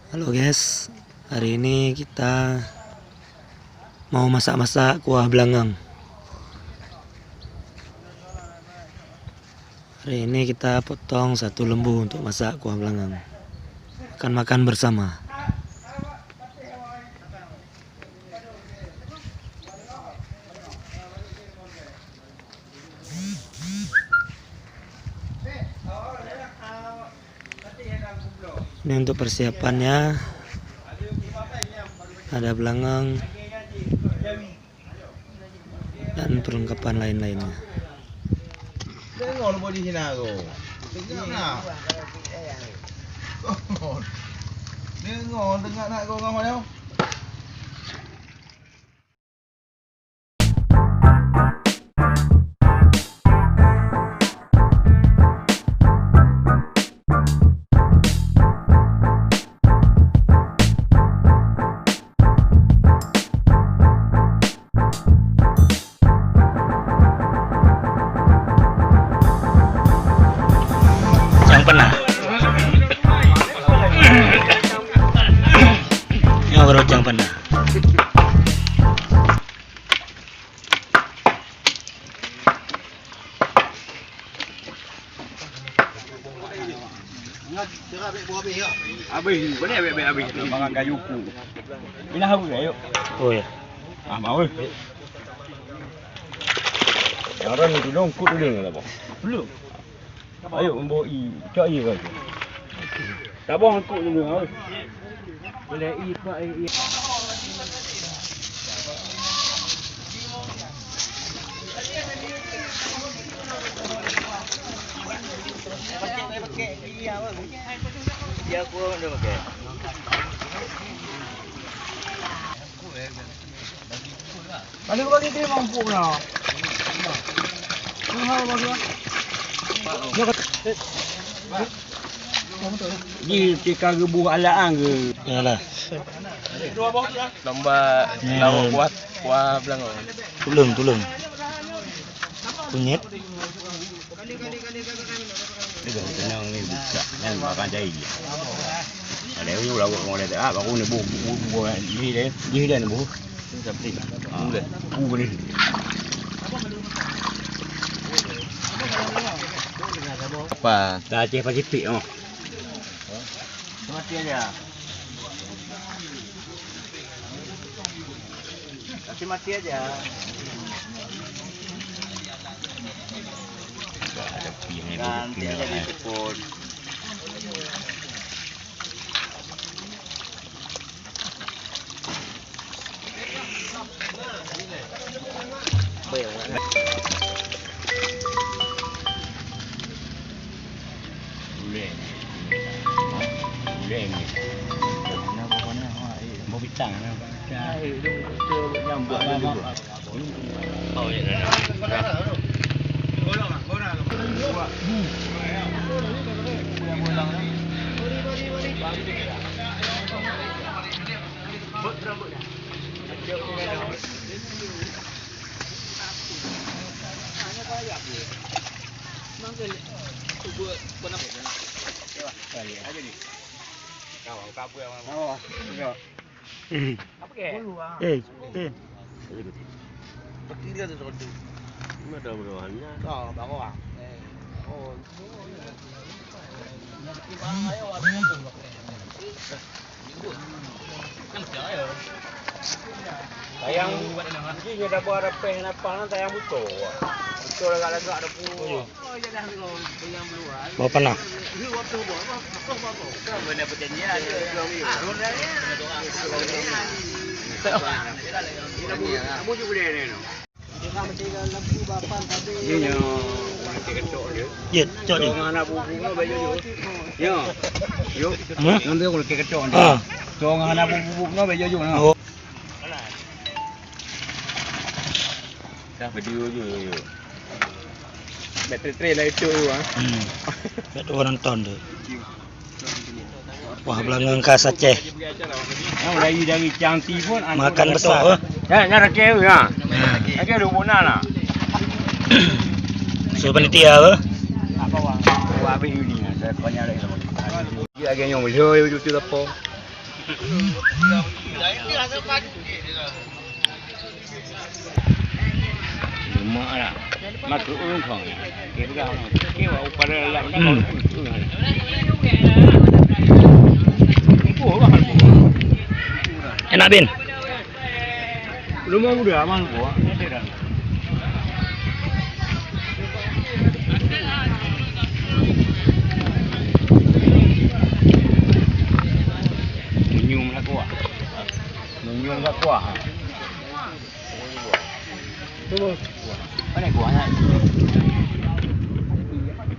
Halo guys, hari ini kita mau masak-masak kuah belangang. Hari ini kita potong satu lembu untuk masak kuah belangang. Makan bersama. Ini untuk persiapannya, ada belangang dan perlengkapan lain-lainnya. Tengok body sini aku. Tengok nak. Tengok nak kau orang mana? Yang pernah yang baru yang pernah Habis, mana habis makan kayu ku. Ini haru ayo. oh ya Mau. Orang ni dong kut dulu lah, belum. Ayo memboi, cak air ke. Tak bohong kut dulu ah. Boleh pak air. Pakai dia apa? Dia aku dah pakai. Bagi dia mampu lah. Ni cekar gebuh alaan ke? yalah Lomba buat kuah belangang. tulung kunyit Tenang ni buka dan makan cai. Ada ni ulah buat orang dah. Aku ni buh ni dah buh. Seperti buh ni. Apa? Dah Aceh Pasifik oh. Mati aja. Kasih mati aja. Ada piang ni jadi tepun. Boleh ni. Nak pokoknya mau bintang nak. Cai yang buat juga. Oh ya dah. Apa ke? Peti dia tu tu. Mana buruannya? Dah, bawa. Oh. Tayang ni dah buat repeh apa tayang buto. Buto lagak-lagak ada pun. Oh ya dah yang luar. bawa pernah Benda perjanjian. Kamu juga boleh ni. Ini ketok dia. ya cok je Anak bubu baju tu. Ya. Yo. Nanti aku ketok dia. ah Jangan anak bubu baju tu. oh Dah video je. Bateri lah itu ah. ada orang nonton tu kuah belangang khas Aceh Yang dari cantik pun makan besar Ya, nak rakit ya. Rakit ada bona lah. so panitia apa Apa wang? Habis ini saya banyak lagi. Dia agak yang boleh betul apa. Mak lah. Masuk urung kau. Kira kira upara lah. Urung. Enak Bin. Rumah muda aman gua. Menyum lah kuah. Menyum lah kuah. Tu. Mana kuahnya?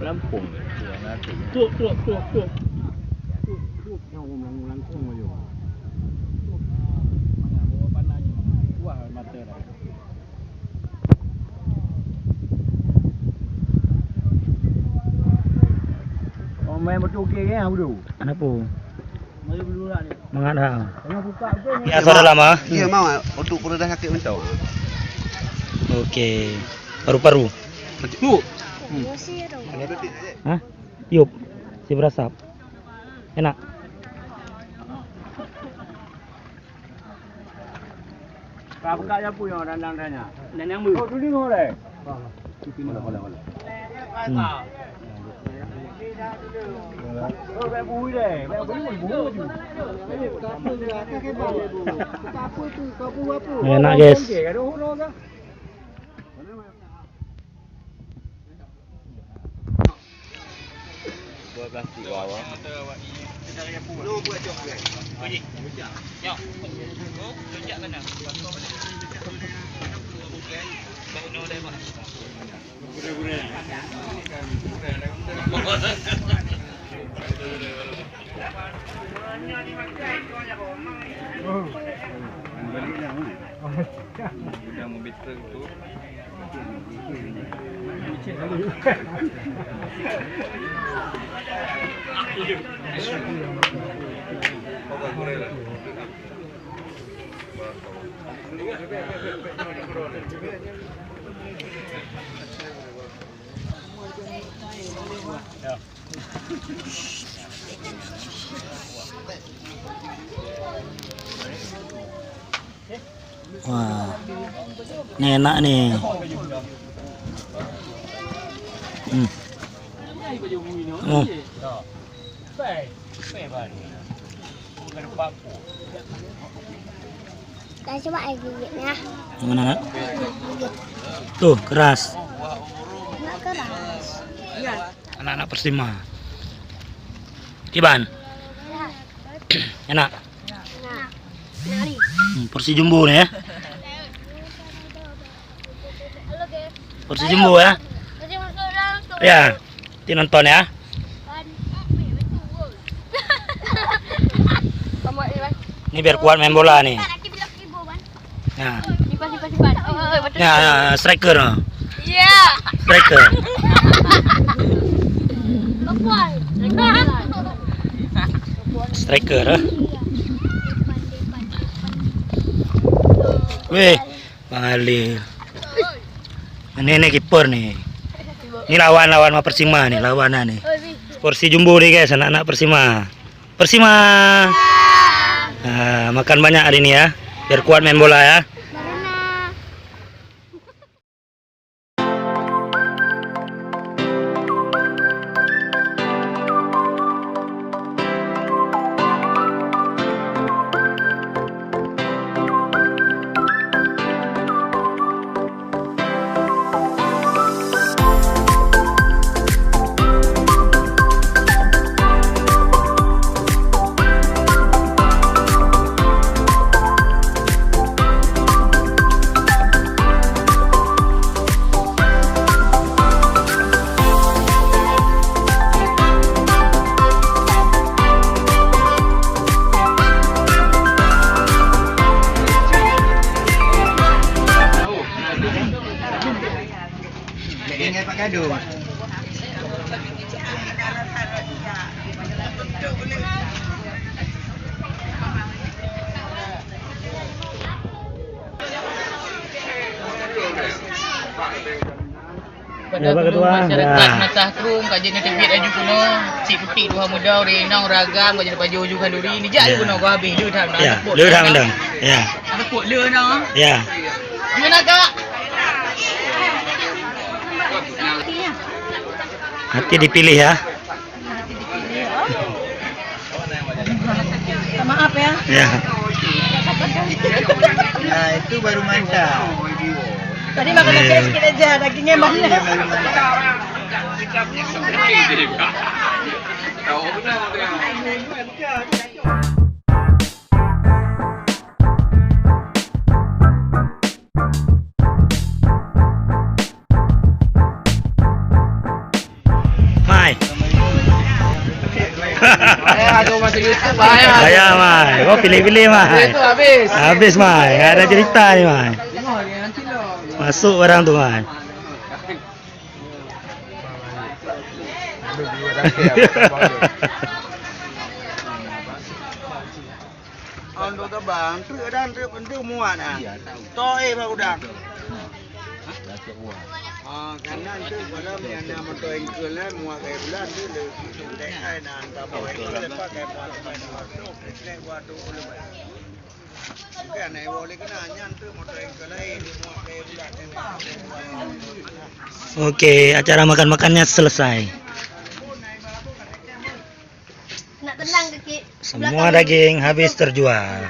Lampung. Tu. Yang lampung aja. Main betul okey kan dulu. Kenapa? Mari dulu lah ni. Mengadang. Tengah buka ke ni? Biasa dah lama. Dia mau untuk perut dah sakit mentau. Okey. Paru-paru. Tu. Hah? Yup. Si berasap. Enak. Kau buka je apa yang dandang-dandangnya? Dandang bu. Oh, tu dengar dah. Malah. Oh, baik bui deh. Baik bui je. Enak guys. Buat plastik bawah. Lu buat coklat. Yo. Oh, tunjuk mana? Wah. Ini enak nih. Oh. Dah coba air gigitnya. Yang mana nak? Tuh keras. Nak keras. Anak-anak Persima. Iban. Enak. Nah. Nari. Porsi jumbo nih ya. Porsi jumbo ya. Masih masuk dalam tu. Ya. Nanti nonton ya. Kamu Iwan. Ini biar kuat main bola nih. Nanti bilang ibu Ban. Ya. Simpan. Oh, betul. Ya, striker. Ya. Striker. Kepuan. Striker. Weh, Bang Ali. Ini kiper nih. Ini lawan Persima nih, lawanan nih. Porsi jumbo nih guys, anak-anak Persima. Persima. Nah, makan banyak hari ini ya, biar kuat main bola ya. Ingat Pak Gaduh. pada Ya, Pak dulu Ketua. masyarakat Ya. Matah Krum kajian tebit aju kuno cik putih dua muda renang ragam kajian pada uju kanduri ni jak Ya. kuno kau habis lu dah Ya, lu dah mendang. Ya. ada pot le nah Ya. gimana kak Hati dipilih ya. maaf ya Ya. Nah, itu baru mantap. tadi makan nasi sikit aja dagingnya banyak Ini baru mantap. Mai. aduh masuk YouTube bahaya Saya Mai. Kau pilih-pilih Mai. itu habis Habis Mai. Nggak ada cerita nih Mai. Masuk barang tuh Mai. Untuk ke bang, tu dan tu penting muat ah. Toi pak udang. Kanan tu malam yang nama toi engkel lah muat kayak bulan tu le suntek ai nan tak boleh lepas kayak muat masuk nek wadu le. Bukan ai boleh kena nyan tu motor engkel lain muat kayak bulan. Oke, acara makan-makannya selesai. Nak tenang ke, Kik? Semua daging habis terjual.